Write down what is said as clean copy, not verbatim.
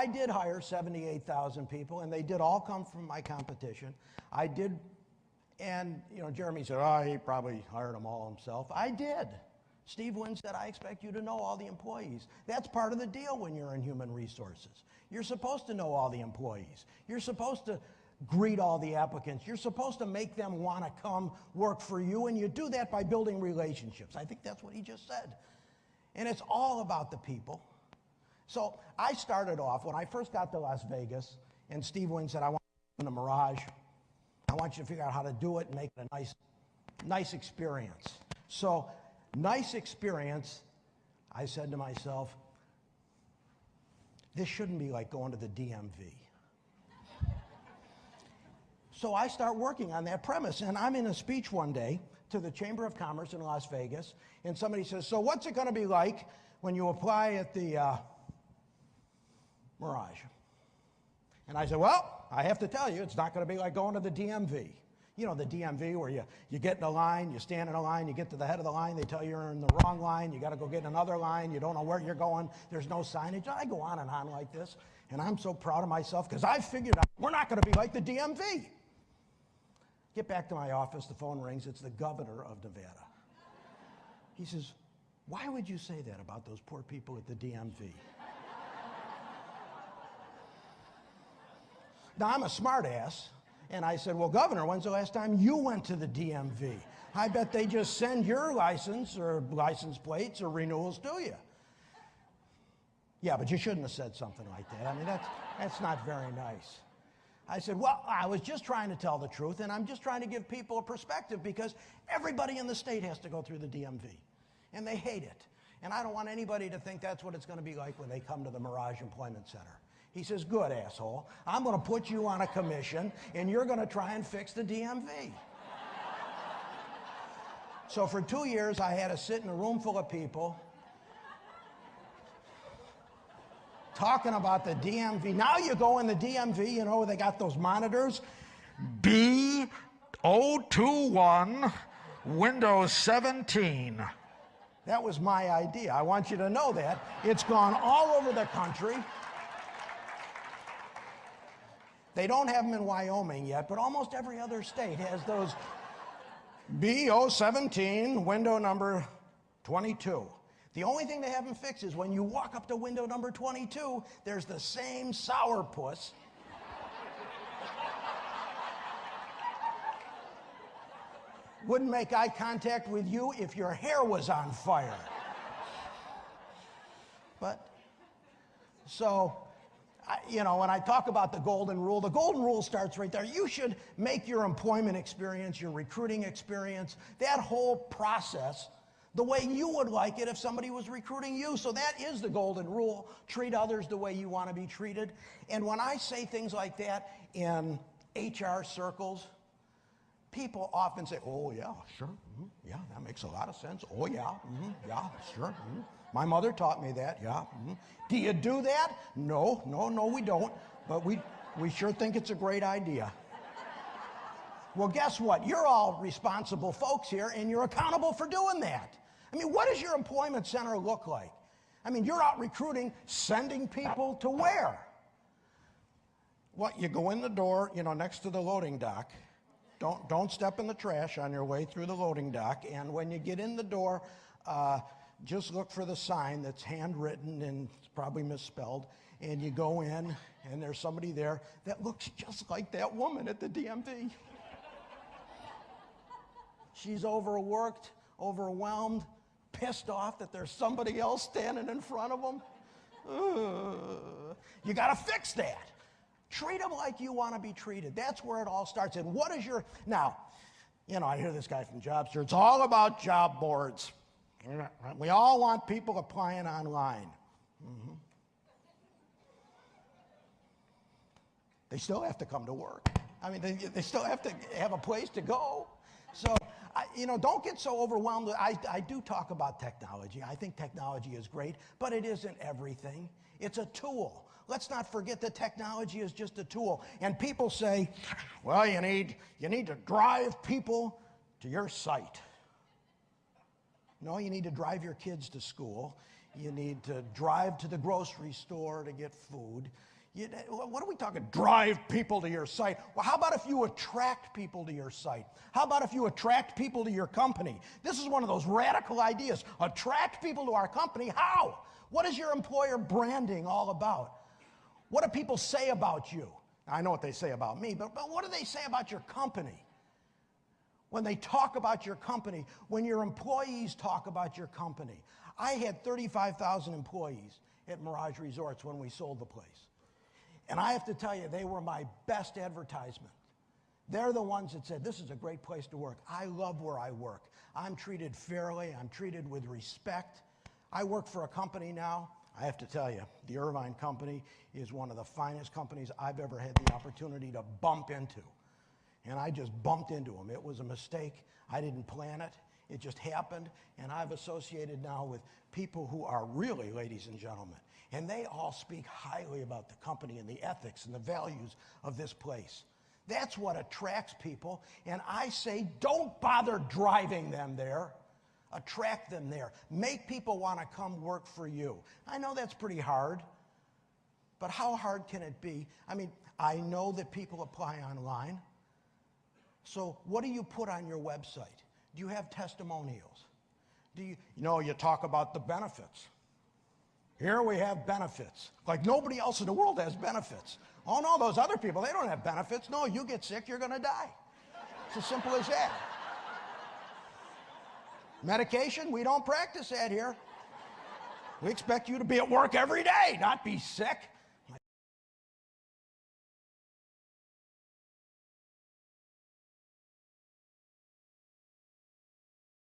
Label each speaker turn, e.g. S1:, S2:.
S1: did hire 78,000 people, and they did all come from my competition. I did, and Jeremy said, oh, he probably hired them all himself. I did. Steve Wynn said, I expect you to know all the employees. That's part of the deal when you're in human resources. You're supposed to know all the employees. You're supposed to greet all the applicants. You're supposed to make them want to come work for you, and you do that by building relationships. I think that's what he just said. And it's all about the people. So I started off, when I first got to Las Vegas, and Steve Wynn said, I want you to do the Mirage. I want you to figure out how to do it and make it a nice experience. So, nice experience, I said to myself, this shouldn't be like going to the DMV. So I start working on that premise, and I'm in a speech one day to the Chamber of Commerce in Las Vegas, and somebody says, so what's it going to be like when you apply at the Mirage? And I said, well, I have to tell you, it's not going to be like going to the DMV. You know, the DMV where you get in a line, you stand in a line, you get to the head of the line, they tell you you're in the wrong line, you got to go get another line, you don't know where you're going, there's no signage. I go on and on like this, and I'm so proud of myself because I figured out we're not going to be like the DMV. Get back to my office, the phone rings, it's the governor of Nevada. He says, why would you say that about those poor people at the DMV? Now, I'm a smart ass. And I said, well, Governor, when's the last time you went to the DMV? I bet they just send your license or license plates or renewals to you. Yeah, but you shouldn't have said something like that. I mean, that's not very nice. I said, well, I was just trying to tell the truth, and I'm just trying to give people a perspective because everybody in the state has to go through the DMV, and they hate it. And I don't want anybody to think that's what it's going to be like when they come to the Mirage Employment Center. He says, good, asshole. I'm going to put you on a commission, and you're going to try and fix the DMV. So for 2 years, I had to sit in a room full of people talking about the DMV. Now you go in the DMV, you know, they got those monitors. B021, Windows 17. That was my idea. I want you to know that. It's gone all over the country. They don't have them in Wyoming yet, but almost every other state has those B017, window number 22. The only thing they haven't fixed is when you walk up to window number 22, there's the same sourpuss wouldn't make eye contact with you if your hair was on fire. But, so, you know, when I talk about the golden rule starts right there. You should make your employment experience, your recruiting experience, that whole process the way you would like it if somebody was recruiting you. So that is the golden rule. Treat others the way you want to be treated. And when I say things like that in HR circles, people often say, oh, yeah, sure, yeah, that makes a lot of sense. Oh, yeah, yeah, sure. My mother taught me that, yeah. Do you do that? No, we don't. But we sure think it's a great idea. Well, guess what? You're all responsible folks here, and you're accountable for doing that. I mean, what does your employment center look like? I mean, you're out recruiting, sending people to where? Well, you go in the door, you know, next to the loading dock. Don't step in the trash on your way through the loading dock. And when you get in the door, just look for the sign that's handwritten and it's probably misspelled. And you go in, and there's somebody there that looks just like that woman at the DMV. She's overworked, overwhelmed, pissed off that there's somebody else standing in front of them. You got to fix that. Treat them like you want to be treated. That's where it all starts. And what is your... Now, you know, I hear this guy from Jobster. It's all about job boards. We all want people applying online. They still have to come to work. I mean, they still have to have a place to go. So, you know, don't get so overwhelmed. I do talk about technology. I think technology is great, but it isn't everything. It's a tool. Let's not forget that technology is just a tool. And people say, well, you need to drive people to your site. No, you need to drive your kids to school. You need to drive to the grocery store to get food. What are we talking? Drive people to your site. Well, how about if you attract people to your site? How about if you attract people to your company? This is one of those radical ideas. Attract people to our company. How? What is your employer branding all about? What do people say about you? I know what they say about me, but what do they say about your company? When they talk about your company, when your employees talk about your company. I had 35,000 employees at Mirage Resorts when we sold the place. And I have to tell you, they were my best advertisement. They're the ones that said, this is a great place to work. I love where I work. I'm treated fairly. I'm treated with respect. I work for a company now. I have to tell you, the Irvine Company is one of the finest companies I've ever had the opportunity to bump into. And I just bumped into them. It was a mistake. I didn't plan it. It just happened. And I've associated now with people who are really, ladies and gentlemen, and they all speak highly about the company and the ethics and the values of this place. That's what attracts people. And I say, don't bother driving them there. Attract them there. Make people want to come work for you. I know that's pretty hard, but how hard can it be? I mean, I know that people apply online. So what do you put on your website? Do you have testimonials? You talk about the benefits. Here we have benefits. Like nobody else in the world has benefits. Oh no, those other people, they don't have benefits. No, you get sick, you're going to die. It's as simple as that. Medication, we don't practice that here. We expect you to be at work every day, not be sick.